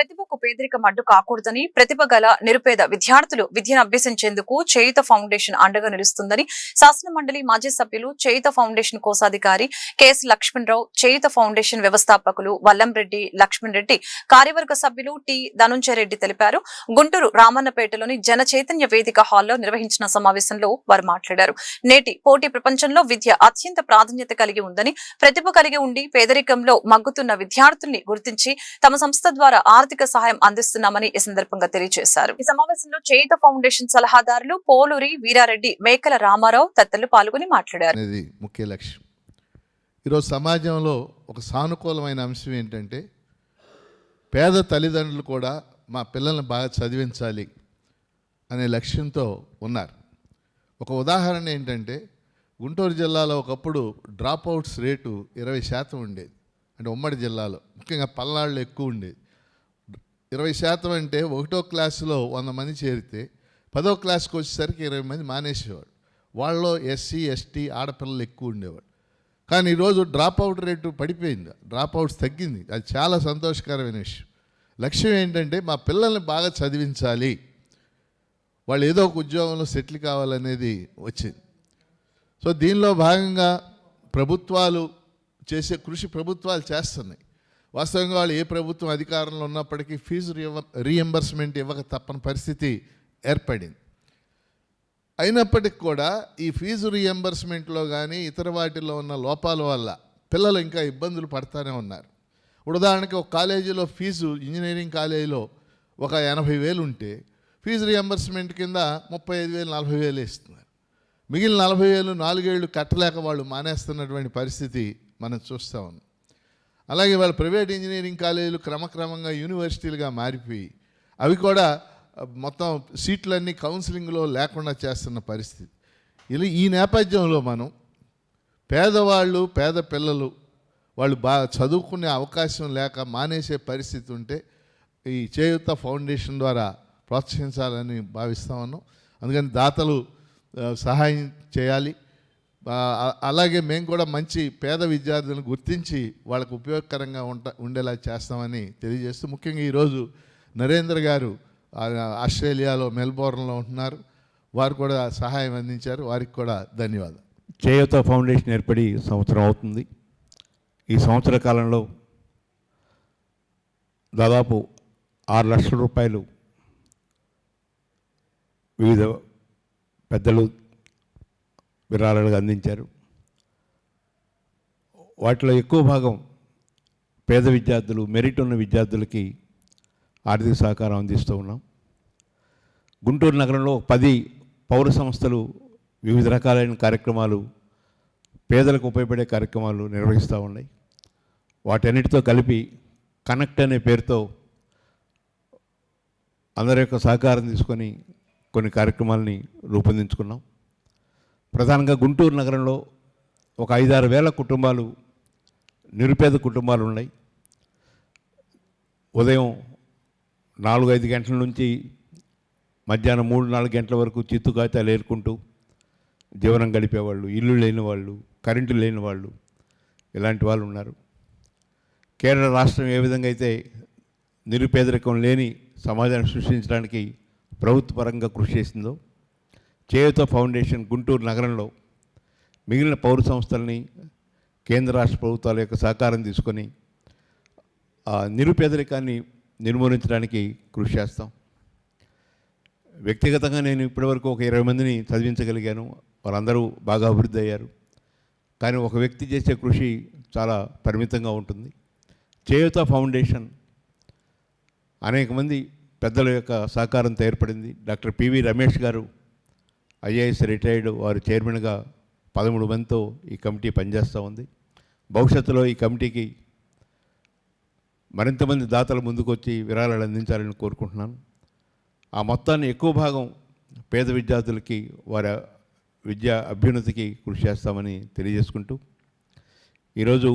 ప్రతిభకు పేదరికం అడ్డు కాకూడదని, ప్రతిభ గల నిరుపేద విద్యార్థులు విద్యను అభ్యసించేందుకు చేయుత ఫౌండేషన్ అండగా నిలుస్తుందని శాసన మండలి మాజీ సభ్యులు, చేయుత ఫౌండేషన్ కోశాధికారి కెఎస్ లక్ష్మణరావు, చేయుత ఫౌండేషన్ వ్యవస్థాపకులు వల్లంరెడ్డి లక్ష్మణ్ రెడ్డి, కార్యవర్గ సభ్యులు టి ధనుంజయ రెడ్డి తెలిపారు. గుంటూరు రామన్నపేటలోని జన చైతన్య వేదిక హాల్లో నిర్వహించిన సమావేశంలో వారు మాట్లాడారు. నేటి పోటీ ప్రపంచంలో విద్య అత్యంత ప్రాధాన్యత కలిగి ఉందని, ప్రతిభ కలిగి ఉండి పేదరికంలో మగ్గుతున్న విద్యార్థుల్ని గుర్తించి తమ సంస్థ ద్వారా ఆర్థిక సహాయం అందిస్తున్నామని ఈ సందర్భంగా తెలియజేశారు. ఈ సమావేశంలో చేయుత ఫౌండేషన్ సలహాదారులు పోలూరి వీరారెడ్డి, మేకల రామారావు తదితరులు పాల్గొని మాట్లాడారు. ముఖ్య లక్ష్యం ఈరోజు సమాజంలో ఒక సానుకూలమైన అంశం ఏంటంటే, పేద తల్లిదండ్రులు కూడా మా పిల్లల్ని బాగా చదివించాలి అనే లక్ష్యంతో ఉన్నారు. ఒక ఉదాహరణ ఏంటంటే, గుంటూరు జిల్లాలో ఒకప్పుడు డ్రాప్ అవుట్స్ రేటు 20% ఉండేది. అంటే ఉమ్మడి జిల్లాలో ముఖ్యంగా పల్నాడులో ఎక్కువ ఉండేది. 20% అంటే 1వ క్లాసులో 100 మంది చేరితే 10వ క్లాస్కి వచ్చేసరికి 20 మంది మానేసేవాడు. వాళ్ళలో ఎస్సీ ఎస్టీ ఆడపిల్లలు ఎక్కువ ఉండేవాడు. కానీ ఈరోజు డ్రాప్ అవుట్ రేటు పడిపోయింది, డ్రాప్ అవుట్స్ తగ్గింది. అది చాలా సంతోషకరమైన విషయం. లక్ష్యం ఏంటంటే, మా పిల్లల్ని బాగా చదివించాలి, వాళ్ళు ఏదో ఒక ఉద్యోగంలో సెటిల్ కావాలనేది వచ్చింది. సో దీనిలో భాగంగా ప్రభుత్వాలు చేసే కృషి ప్రభుత్వాలు చేస్తున్నాయి. వాస్తవంగా వాళ్ళు ఏ ప్రభుత్వం అధికారంలో ఉన్నప్పటికీ ఫీజు రీఎంబర్స్మెంట్ ఇవ్వక తప్పని పరిస్థితి ఏర్పడింది. అయినప్పటికీ కూడా ఈ ఫీజు రీఎంబర్స్మెంట్లో కానీ ఇతర వాటిల్లో ఉన్న లోపాల వల్ల పిల్లలు ఇంకా ఇబ్బందులు పడతానే ఉన్నారు. ఉదాహరణకి ఒక కాలేజీలో ఫీజు, ఇంజనీరింగ్ కాలేజీలో ఒక 80,000 ఉంటే ఫీజు రీఎంబర్స్మెంట్ కింద 35,000 40,000 ఇస్తున్నారు. మిగిలిన 40,000 4 ఏళ్ళు కట్టలేక వాళ్ళు మానేస్తున్నటువంటి పరిస్థితి మనం చూస్తూ ఉన్నాం. అలాగే వాళ్ళ ప్రైవేట్ ఇంజనీరింగ్ కాలేజీలు క్రమక్రమంగా యూనివర్సిటీలుగా మారిపోయి అవి కూడా మొత్తం సీట్లన్నీ కౌన్సిలింగ్లో లేకుండా చేస్తున్న పరిస్థితి. ఈ నేపథ్యంలో మనం పేదవాళ్ళు, పేద పిల్లలు వాళ్ళు బాగా చదువుకునే అవకాశం లేక మానేసే పరిస్థితి ఉంటే ఈ చేయూత ఫౌండేషన్ ద్వారా ప్రోత్సహించాలని భావిస్తూ ఉన్నాం. అందుకని దాతలు సహాయం చేయాలి. అలాగే మేము కూడా మంచి పేద విద్యార్థులను గుర్తించి వాళ్ళకు ఉపయోగకరంగా ఉండేలా చేస్తామని తెలియజేస్తూ, ముఖ్యంగా ఈరోజు నరేంద్ర గారు ఆస్ట్రేలియాలో మెల్బోర్న్లో ఉంటున్నారు. వారు కూడా సహాయం అందించారు, వారికి కూడా ధన్యవాదాలు. చేయూత ఫౌండేషన్ ఏర్పడి సంవత్సరం అవుతుంది. ఈ సంవత్సర కాలంలో దాదాపు 6 లక్షల రూపాయలు వివిధ పెద్దలు విరాళాలుగా అందించారు. వాటిలో ఎక్కువ భాగం పేద విద్యార్థులు, మెరిట్ ఉన్న విద్యార్థులకి ఆర్థిక సహకారం అందిస్తూ ఉన్నాం. గుంటూరు నగరంలో 10 పౌర సంస్థలు వివిధ రకాలైన కార్యక్రమాలు, పేదలకు ఉపయోగపడే కార్యక్రమాలు నిర్వహిస్తూ ఉన్నాయి. వాటన్నిటితో కలిపి కనెక్ట్ అనే పేరుతో అందరి యొక్క సహకారం తీసుకొని కొన్ని కార్యక్రమాలని రూపొందించుకున్నాం. ప్రధానంగా గుంటూరు నగరంలో ఒక 5-6 వేల కుటుంబాలు, నిరుపేద కుటుంబాలు ఉన్నాయి. ఉదయం 4-5 గంటల నుంచి మధ్యాహ్నం 3-4 గంటల వరకు చిత్తు కాగితాలు ఏరుకుంటూ జీవనం గడిపేవాళ్ళు, ఇల్లు లేని వాళ్ళు, కరెంటు లేని వాళ్ళు, ఇలాంటి వాళ్ళు ఉన్నారు. కేరళ రాష్ట్రం ఏ విధంగా అయితే నిరుపేదరికం లేని సమాజాన్ని సృష్టించడానికి ప్రభుత్వ పరంగా కృషి చేసిందో, చేయూత ఫౌండేషన్ గుంటూరు నగరంలో మిగిలిన పౌర సంస్థలని, కేంద్ర రాష్ట్ర ప్రభుత్వాల యొక్క సహకారం తీసుకొని నిరుపేదరికాన్ని నిర్మూలించడానికి కృషి చేస్తాం. వ్యక్తిగతంగా నేను ఇప్పటివరకు ఒక 20 మందిని చదివించగలిగాను. వాళ్ళందరూ బాగా అభివృద్ధి అయ్యారు. కానీ ఒక వ్యక్తి చేసే కృషి చాలా పరిమితంగా ఉంటుంది. చేయూత ఫౌండేషన్ అనేక మంది పెద్దల యొక్క సహకారంతో ఏర్పడింది. డాక్టర్ పివి రమేష్ గారు ఐఏఎస్ రిటైర్డ్, వారు చైర్మన్గా 13 మందితో ఈ కమిటీ పనిచేస్తూ ఉంది. భవిష్యత్తులో ఈ కమిటీకి మరింత మంది దాతలు ముందుకొచ్చి విరాళాలు అందించాలని కోరుకుంటున్నాను. ఆ మొత్తాన్ని ఎక్కువ భాగం పేద విద్యార్థులకి, వారి విద్యా అభ్యున్నతికి కృషి చేస్తామని తెలియజేసుకుంటూ, ఈరోజు